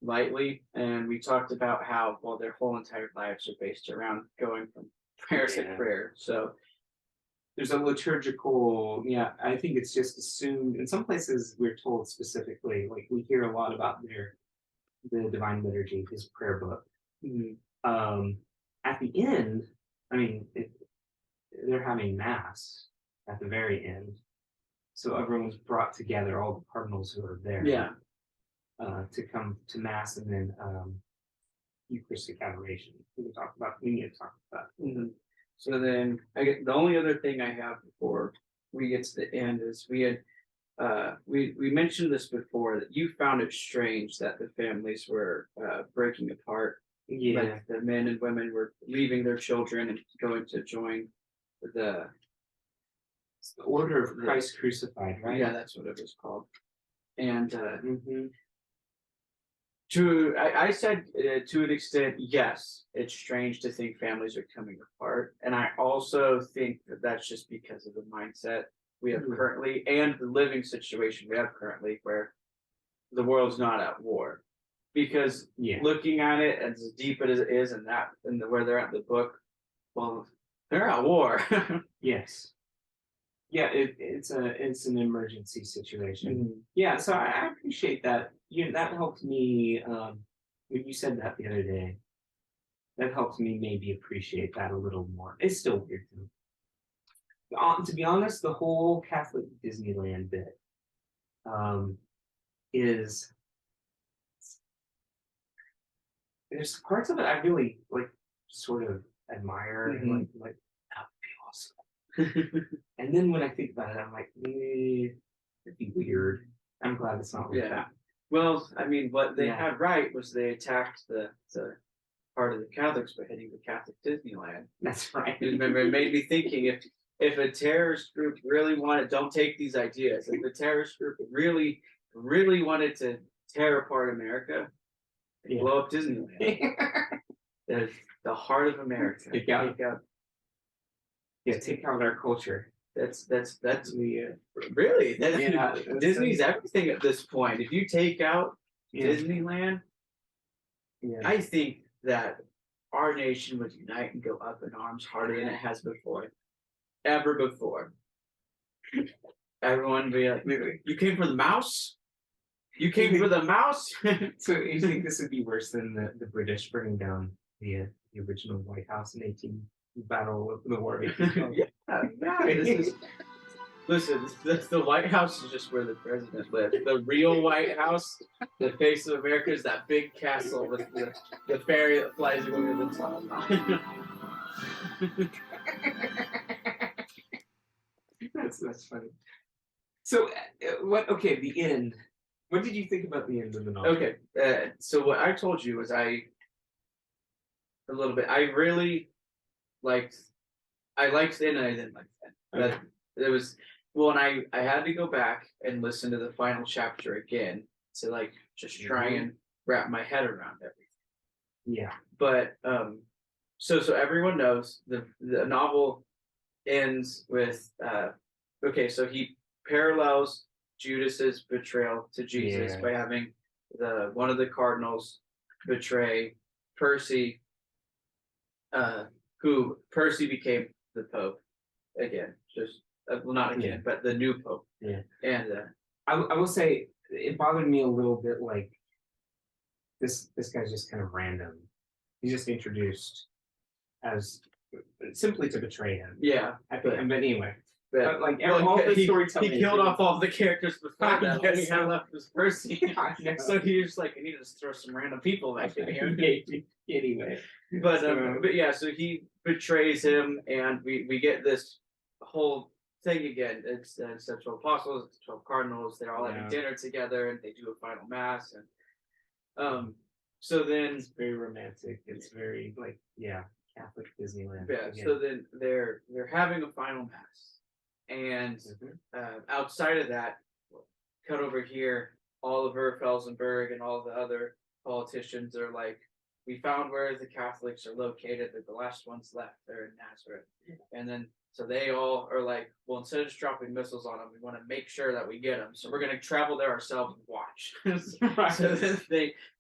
lightly, and we talked about how their whole entire lives are based around going from prayer to prayer. So there's a liturgical, I think it's just assumed. In some places we're told specifically, like we hear a lot about the Divine Liturgy, his prayer book. At the end, I mean, they're having Mass at the very end. So everyone's brought together, all the cardinals who are there, to come to Mass, and then Eucharistic adoration. We need to talk about that. So then, the only other thing I have before we get to the end is we had we mentioned this before, that you found it strange that the families were breaking apart. Yeah, like the men and women were leaving their children and going to join the Order of Christ Crucified, right? Yeah, that's what it was called. And I said to an extent, yes, it's strange to think families are coming apart, and I also think that that's just because of the mindset we have currently and the living situation we have currently, where the world's not at war. Because looking at it as deep as it is, and where they're at in the book, they're at war. Yes. Yeah, it's an emergency situation. Yeah, so I appreciate that. That helped me when you said that the other day. That helped me maybe appreciate that a little more. It's still weird to me. To be honest, the whole Catholic Disneyland bit is. There's parts of it I really sort of admire, and like that would be awesome. And then when I think about it, I'm like, it'd be weird. I'm glad it's not like that. Well, I mean, what they had right was they attacked the part of the Catholics by hitting the Catholic Disneyland. That's right. It made me thinking, if a terrorist group really wanted, don't take these ideas. If a terrorist group really wanted to tear apart America, blow up Disneyland. The heart of America. Take out our culture. That's really Yeah, Disney's everything at this point. If you take out Yeah. Disneyland, Yeah. I think that our nation would unite and go up in arms harder than it has before, ever before. Everyone would be like, "You came for the mouse? You came for the mouse?" So you think this would be worse than the British bringing down the original White House in 18 Battle of the War of 1812? Yeah, this is. Listen, the White House is just where the president lives. The real White House, the face of America, is that big castle with the ferry that flies over the top. That's funny. So what? Okay, the end. What did you think about the end of the novel? Okay, so what I told you was a little bit. I really liked. I liked the end, and I didn't like the end. Okay. But it was well, and I had to go back and listen to the final chapter again to like just try and wrap my head around everything. Yeah. But so everyone knows the novel ends with okay, so he parallels Judas's betrayal to Jesus by having one of the cardinals betray Percy, who Percy became the Pope again, just well, not again, but the new Pope. Yeah. And I will say it bothered me a little bit. Like this guy's just kind of random. He's just introduced as simply to betray him. yeah, But anyway. But like well, all the storytelling, he killed off all the characters before that. All he Yes. had left was Percy. I know. So he was like, I need to just throw some random people back in here. Anyway. But yeah, so he betrays him, and we get this whole thing again. It's the 12 apostles, it's 12 cardinals. They're all having dinner together, and they do a final mass, and so then It's very romantic. It's very like Catholic Disneyland. yeah. Again. So then they're having a final mass, and outside of that, cut over here, Oliver Felsenberg and all the other politicians are like, we found where the Catholics are located. They're the last ones left. They're in Nazareth. And then, so they all are like, well, instead of just dropping missiles on them, we want to make sure that we get them. So we're going to travel there ourselves and watch. Right. So then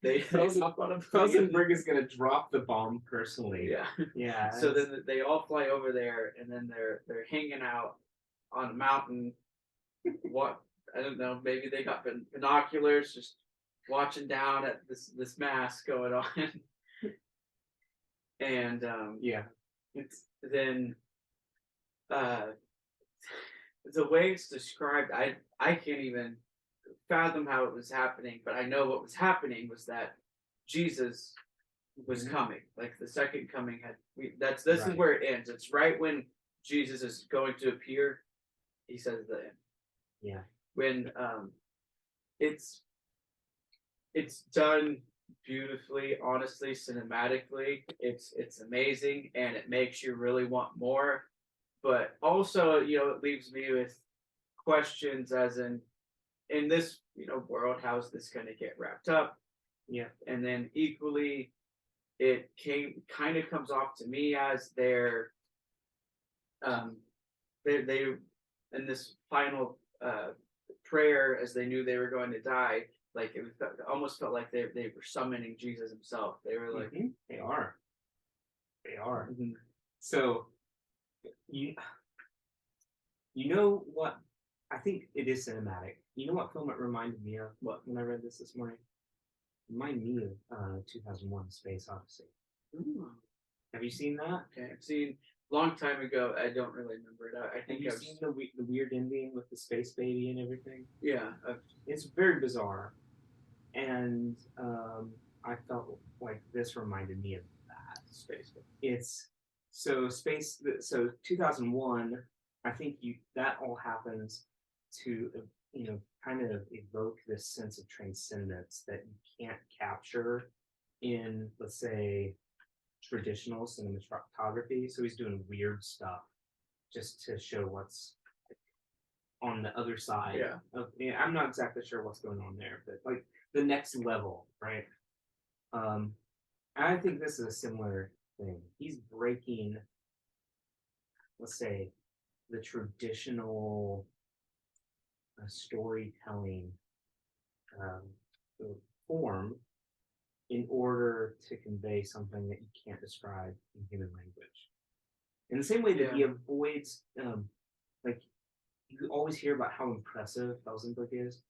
they hop on a plane. Felsenberg is going to drop the bomb personally. Yeah. Yeah. So then they all fly over there, and then they're hanging out on a mountain. What, I don't know, maybe they got binoculars, just watching down at this mass going on. And it's then the way it's described, I can't even fathom how it was happening, but I know what was happening was that Jesus was coming. Like the second coming this is where it ends. It's right when Jesus is going to appear. He says the end. Yeah. When it's done beautifully, honestly, cinematically. It's amazing, and it makes you really want more. But also, it leaves me with questions, as in this, world, how's this going to get wrapped up? Yeah. And then equally, it kind of comes off to me as they in this final prayer, as they knew they were going to die, like it almost felt like they were summoning Jesus himself. They were like, they are. Mm-hmm. So you know what? I think it is cinematic. You know what film it reminded me of? What, when I read this morning? It reminded me of 2001: Space Odyssey. Ooh. Have you seen that? Okay, I've seen long time ago. I don't really remember it. I think Have you seen the weird ending with the space baby and everything? Yeah, it's very bizarre, and I felt like this reminded me of that. Space baby. It's so 2001. I think that all happens to kind of evoke this sense of transcendence that you can't capture in, let's say, traditional cinematography. So he's doing weird stuff just to show what's on the other side. I'm not exactly sure what's going on there, but like the next level, right? I think this is a similar thing. He's breaking, let's say, the traditional storytelling um, form in order to convey something that you can't describe in human language. In the same way that he avoids, like, you always hear about how impressive Felsenburg is,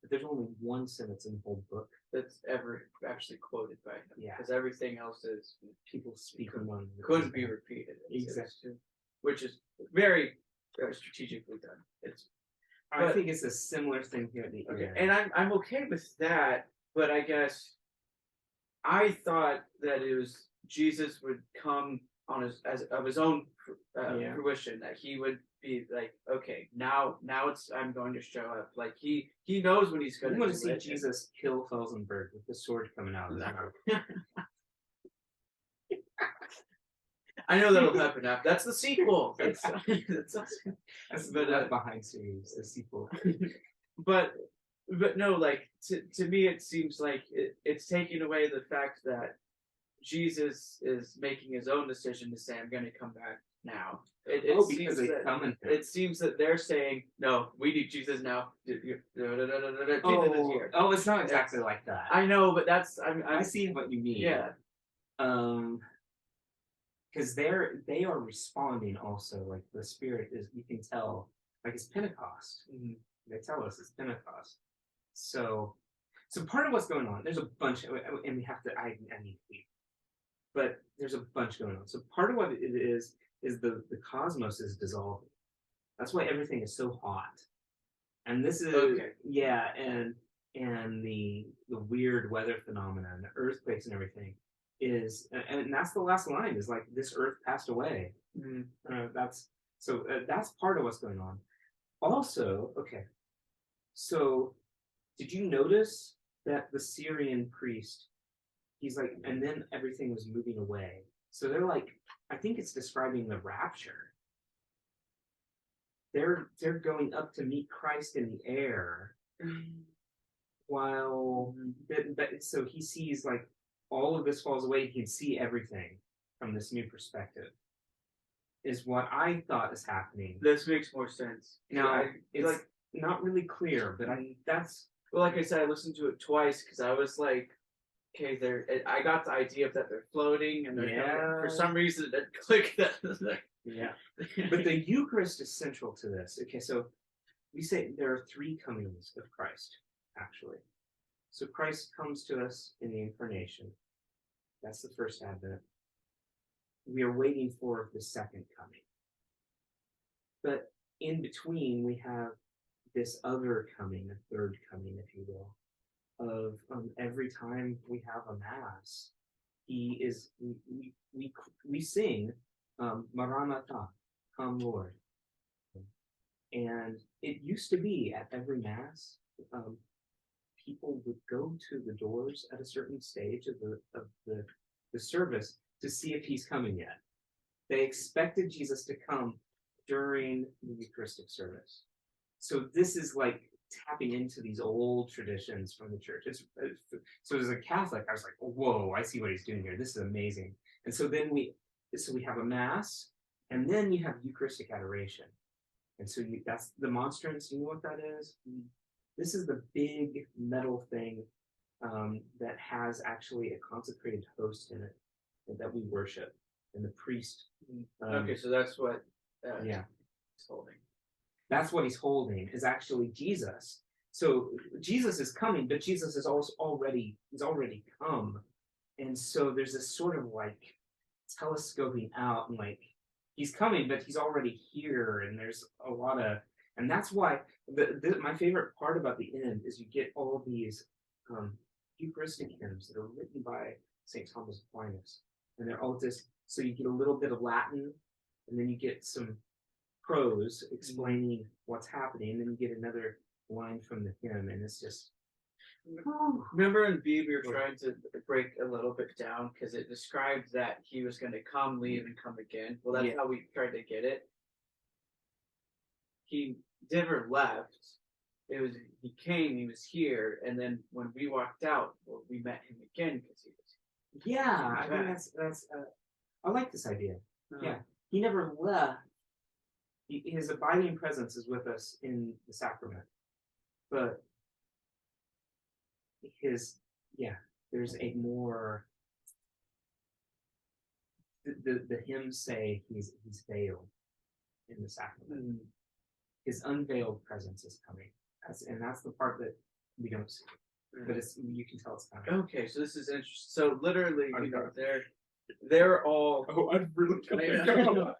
but there's only one sentence in the whole book that's ever actually quoted by him. Yeah. Because everything else is people speak couldn't be repeated. Exactly. Which is very strategically done. I think it's a similar thing here at the okay, end. and I'm okay with that, but I guess I thought that it was Jesus would come on his own fruition, that he would be like, okay, now it's I'm going to show up. Like he knows when he's going to. You want to see Jesus kill Felsenburg with the sword coming out of his mouth. I know that'll happen after. That's the sequel. That's Behind series, the sequel. but no, like to me, it seems like it's taking away the fact that Jesus is making his own decision to say, "I'm going to come back now." It seems that they're saying, "No, we need Jesus now." Jesus is here. Oh, it's not exactly like that. I know, but that's I see what you mean. Yeah. Because they are responding also, like the Spirit is, you can tell, like it's Pentecost. Mm-hmm. They tell us it's Pentecost. So part of what's going on, there's a bunch, and we have to, I need to leave, but there's a bunch going on. So part of what it is the cosmos is dissolving. That's why everything is so hot. And this is, yeah, and the weird weather phenomena and the earthquakes and everything is, and that's the last line, is like, this earth passed away. Mm-hmm. That's part of what's going on. Also, okay, so did you notice that the Syrian priest, he's like, and then everything was moving away. So they're like, I think it's describing the rapture. They're going up to meet Christ in the air, while so he sees, like, all of this falls away. He can see everything from this new perspective, is what I thought is happening. This makes more sense. Now, it's like not really clear, but that's... Well, like I said, I listened to it twice because I was like, okay, I got the idea of that they're floating and they're for some reason it clicked that. Yeah. But the Eucharist is central to this. Okay, so we say there are 3 comings of Christ, actually. So Christ comes to us in the incarnation. That's the first advent. We are waiting for the second coming. But in between, we have this other coming, a third coming, if you will, of every time we have a mass, we sing Maranatha, come Lord. And it used to be at every mass, people would go to the doors at a certain stage of the service to see if he's coming yet. They expected Jesus to come during the Eucharistic service. So this is like tapping into these old traditions from the church. So as a Catholic, I was like, whoa, I see what he's doing here. This is amazing. And so then we have a mass, and then you have Eucharistic adoration. And so that's the monstrance. You know what that is? This is the big metal thing that has actually a consecrated host in it that we worship, and the priest. Okay, so that's what he's holding. That's what he's holding, is actually Jesus. So Jesus is coming, but Jesus is also already come. And so there's this sort of like telescoping out, and like he's coming, but he's already here. And there's a lot of, and that's why my favorite part about the end is you get all these Eucharistic hymns that are written by St. Thomas Aquinas. And they're all just, so you get a little bit of Latin, and then you get some prose explaining what's happening, and then you get another line from the hymn, and it's just... Remember in B, we were trying to break a little bit down because it described that he was going to come, leave, and come again. Well, that's how we tried to get it. He never left. It was he came, he was here, and then when we walked out, well, we met him again because he was. Yeah, I think that's. I like this idea. Yeah, he never left. his abiding presence is with us in the sacrament, but there's a more, the hymns say he's veiled in the sacrament. His unveiled presence is coming. That's the part that we don't see. But you can tell it's coming. Okay, so this is interesting. So literally, they're all. Oh, I'm really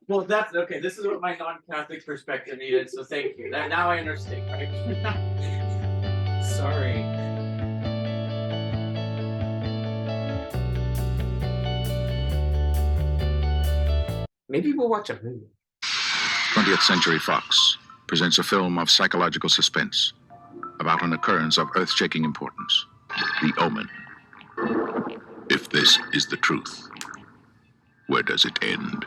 Well, that's okay. This is what my non-Catholic perspective needed. So thank you. Now I understand. Right? Sorry. Maybe we'll watch a movie. 20th Century Fox presents a film of psychological suspense about an occurrence of earth-shaking importance, The Omen. If this is the truth, where does it end?